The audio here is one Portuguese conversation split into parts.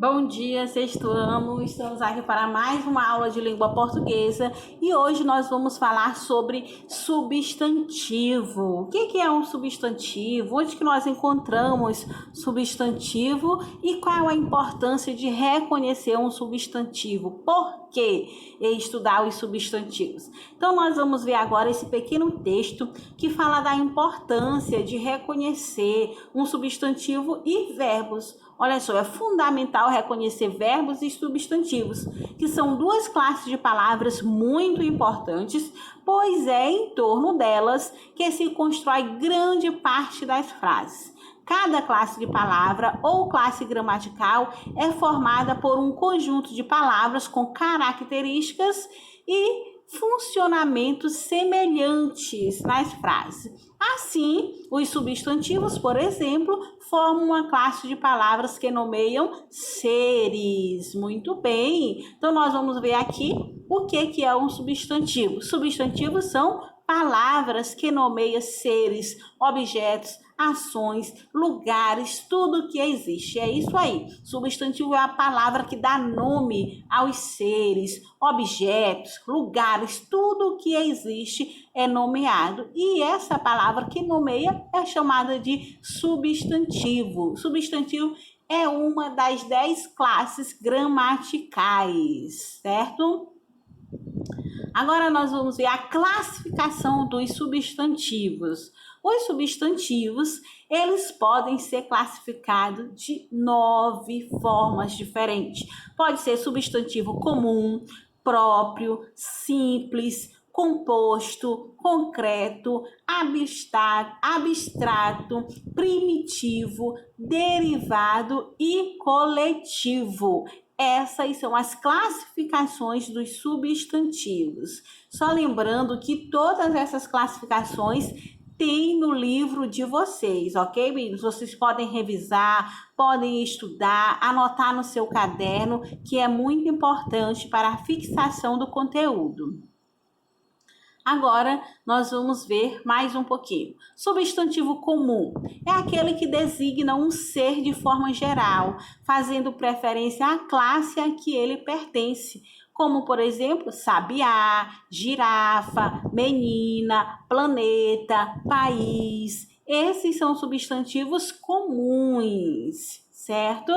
Bom dia, sexto ano. Estamos aqui para mais uma aula de língua portuguesa e hoje nós vamos falar sobre substantivo. O que é um substantivo? Onde que nós encontramos substantivo e qual a importância de reconhecer um substantivo? Por que estudar os substantivos? Então nós vamos ver agora esse pequeno texto que fala da importância de reconhecer um substantivo e verbos. Olha só, é fundamental reconhecer verbos e substantivos, que são duas classes de palavras muito importantes, pois é em torno delas que se constrói grande parte das frases. Cada classe de palavra ou classe gramatical é formada por um conjunto de palavras com características e funcionamentos semelhantes nas frases. Assim, os substantivos, por exemplo, formam uma classe de palavras que nomeiam seres. Muito bem. Então, nós vamos ver aqui o que é um substantivo. Substantivos são palavras que nomeiam seres, objetos, ações, lugares, tudo que existe. É isso aí. Substantivo é a palavra que dá nome aos seres, objetos, lugares, tudo que existe é nomeado. E essa palavra que nomeia é chamada de substantivo. Substantivo é uma das 10 classes gramaticais, certo? Agora nós vamos ver a classificação dos substantivos. Os substantivos, eles podem ser classificados de 9 formas diferentes. Pode ser substantivo comum, próprio, simples, composto, concreto, abstrato, primitivo, derivado e coletivo. Essas são as classificações dos substantivos. Só lembrando que todas essas classificações tem no livro de vocês, ok, meninos? Vocês podem revisar, podem estudar, anotar no seu caderno, que é muito importante para a fixação do conteúdo. Agora, nós vamos ver mais um pouquinho. Substantivo comum é aquele que designa um ser de forma geral, fazendo preferência à classe a que ele pertence, como, por exemplo, sabiá, girafa, menina, planeta, país. Esses são substantivos comuns, certo?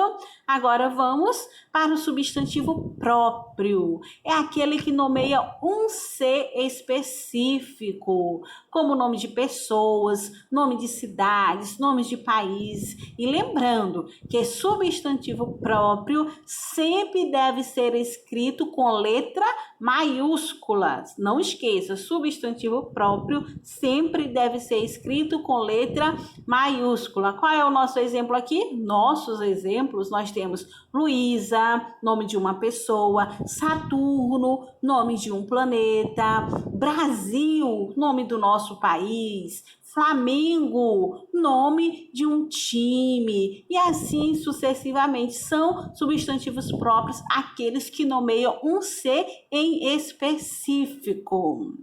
Agora vamos para o substantivo próprio. É aquele que nomeia um ser específico, como nome de pessoas, nome de cidades, nomes de países. E lembrando que substantivo próprio sempre deve ser escrito com letra maiúscula. Não esqueça, substantivo próprio sempre deve ser escrito com letra maiúscula. Qual é o nosso exemplo aqui? Nossos exemplos, nós temos Luísa, nome de uma pessoa, Saturno, nome de um planeta, Brasil, nome do nosso país, Flamengo, nome de um time, e assim sucessivamente. São substantivos próprios aqueles que nomeiam um ser em específico.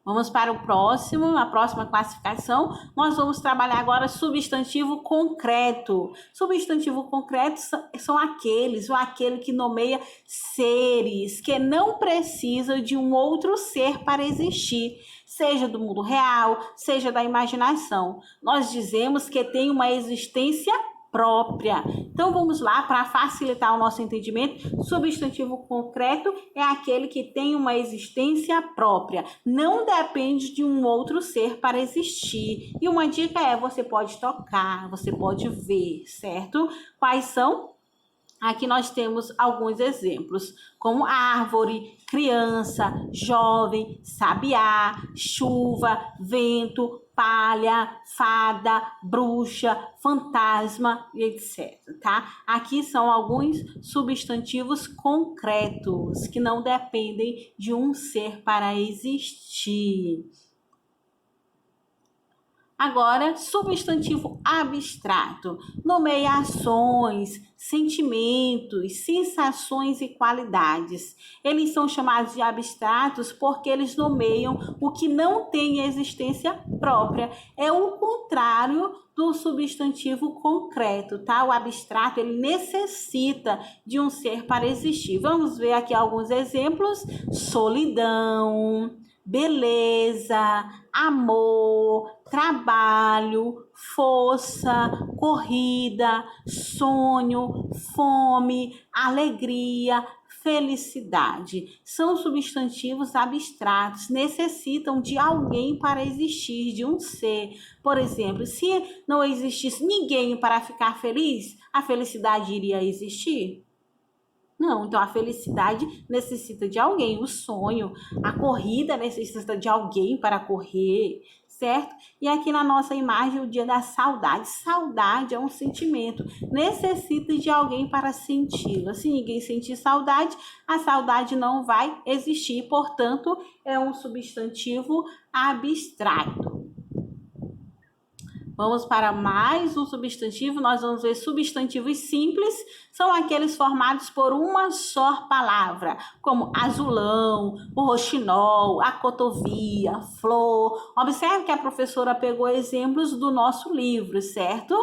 Vamos para a próxima classificação. Nós vamos trabalhar agora substantivo concreto. Substantivo concreto são aquele que nomeia seres, que não precisa de um outro ser para existir, seja do mundo real, seja da imaginação. Nós dizemos que tem uma existência própria. Então vamos lá, para facilitar o nosso entendimento. Substantivo concreto é aquele que tem uma existência própria, não depende de um outro ser para existir. E uma dica é: você pode tocar, você pode ver, certo? Quais são? Aqui nós temos alguns exemplos, como árvore, criança, jovem, sabiá, chuva, vento, palha, fada, bruxa, fantasma, etc. Tá? Aqui são alguns substantivos concretos que não dependem de um ser para existir. Agora, substantivo abstrato. Nomeia ações, sentimentos, sensações e qualidades. Eles são chamados de abstratos porque eles nomeiam o que não tem existência própria. É o contrário do substantivo concreto, tá? O abstrato, ele necessita de um ser para existir. Vamos ver aqui alguns exemplos. Solidão, beleza, amor, trabalho, força, corrida, sonho, fome, alegria, felicidade. São substantivos abstratos, necessitam de alguém para existir, de um ser. Por exemplo, se não existisse ninguém para ficar feliz, a felicidade iria existir? Não, então a felicidade necessita de alguém, o sonho, a corrida necessita de alguém para correr, certo? E aqui na nossa imagem, o dia da saudade. Saudade é um sentimento, necessita de alguém para senti-la. Se ninguém sentir saudade, a saudade não vai existir, portanto, é um substantivo abstrato. Vamos para mais um substantivo, nós vamos ver substantivos simples, são aqueles formados por uma só palavra, como azulão, o roxinol, a cotovia, flor. Observe que a professora pegou exemplos do nosso livro, certo?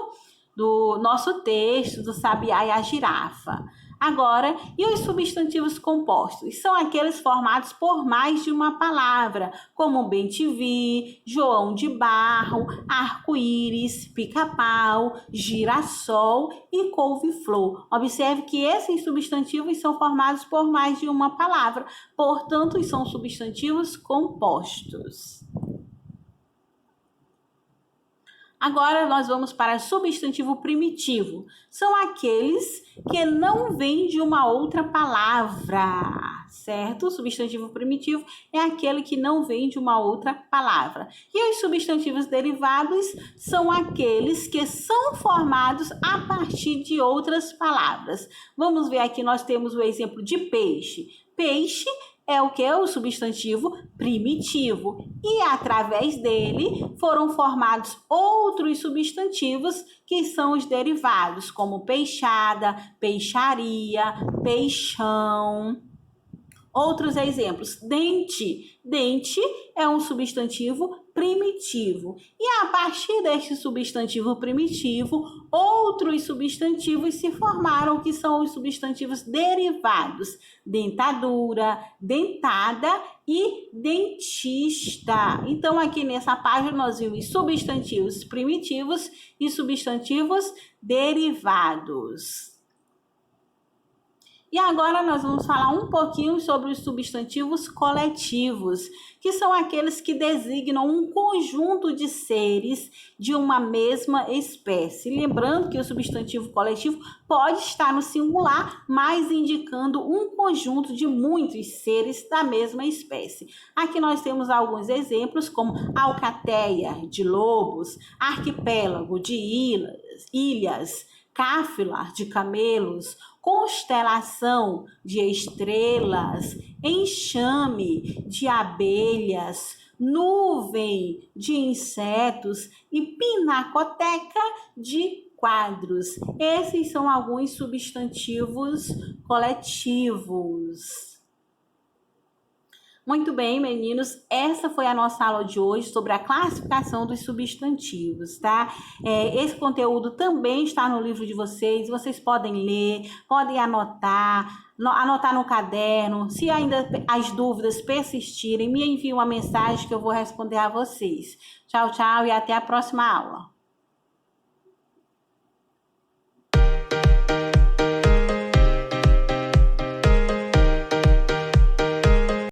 Do nosso texto, do Sabiá e a Girafa. Agora, e os substantivos compostos? São aqueles formados por mais de uma palavra, como bem-te-vi, João de Barro, arco-íris, pica-pau, girassol e couve-flor. Observe que esses substantivos são formados por mais de uma palavra, portanto, são substantivos compostos. Agora nós vamos para substantivo primitivo. São aqueles que não vêm de uma outra palavra, certo? O substantivo primitivo é aquele que não vem de uma outra palavra. E os substantivos derivados são aqueles que são formados a partir de outras palavras. Vamos ver aqui, nós temos o exemplo de peixe. Peixe é o que? O substantivo primitivo. E através dele foram formados outros substantivos que são os derivados, como peixada, peixaria, peixão. Outros exemplos, dente. Dente é um substantivo primitivo. E a partir deste substantivo primitivo, outros substantivos se formaram, que são os substantivos derivados. Dentadura, dentada e dentista. Então, aqui nessa página, nós vimos substantivos primitivos e substantivos derivados. E agora nós vamos falar um pouquinho sobre os substantivos coletivos, que são aqueles que designam um conjunto de seres de uma mesma espécie. Lembrando que o substantivo coletivo pode estar no singular, mas indicando um conjunto de muitos seres da mesma espécie. Aqui nós temos alguns exemplos, como alcateia de lobos, arquipélago de ilhas, cáfila de camelos, constelação de estrelas, enxame de abelhas, nuvem de insetos e pinacoteca de quadros. Esses são alguns substantivos coletivos. Muito bem, meninos, essa foi a nossa aula de hoje sobre a classificação dos substantivos, tá? Esse conteúdo também está no livro de vocês podem ler, podem anotar no caderno. Se ainda as dúvidas persistirem, me enviem uma mensagem que eu vou responder a vocês. Tchau, tchau e até a próxima aula.